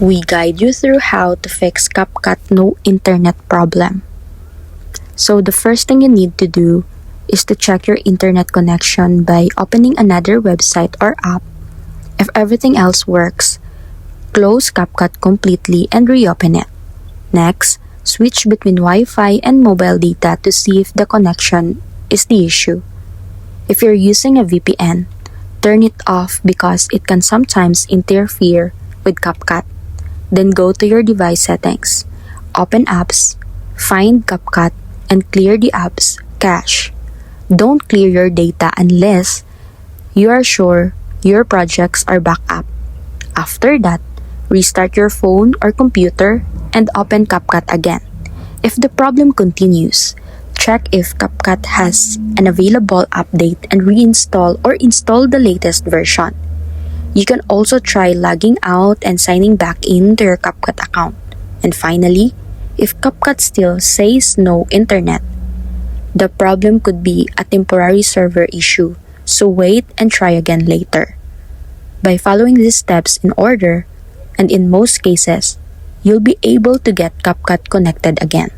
we guide you through how to fix CapCut no internet problem. So the first thing you need to do is to check your internet connection by opening another website or app. If everything else works, close CapCut completely and reopen it. Next, switch between Wi-Fi and mobile data to see if the connection is the issue. If you're using a VPN, turn it off because it can sometimes interfere with CapCut. Then go to your device settings, open apps, find CapCut, and clear the app's cache. Don't clear your data unless you are sure your projects are backed up. After that, restart your phone or computer and open CapCut again. If the problem continues, check if CapCut has an available update and reinstall or install the latest version. You can also try logging out and signing back into your CapCut account. And finally, if CapCut still says no internet, the problem could be a temporary server issue, so wait and try again later. By following these steps in order, and in most cases, you'll be able to get CapCut connected again.